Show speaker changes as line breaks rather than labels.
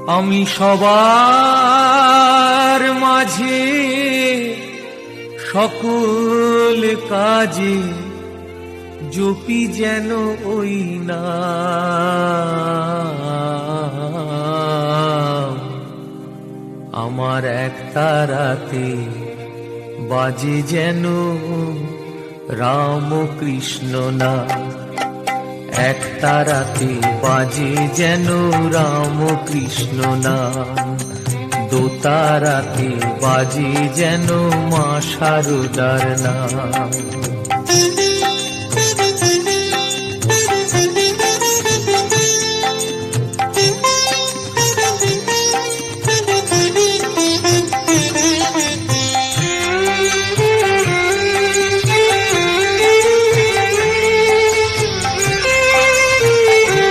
আমি সবার মাঝে সকল কাজে জপি যেন ওই নাম। আমার এক তারাতে বাজে যেন রাম কৃষ্ণ নাম। এক তারাতে বাজে যেন রাম কৃষ্ণ নাম। দো তারাতে বাজে যেন মা শারদার নাম।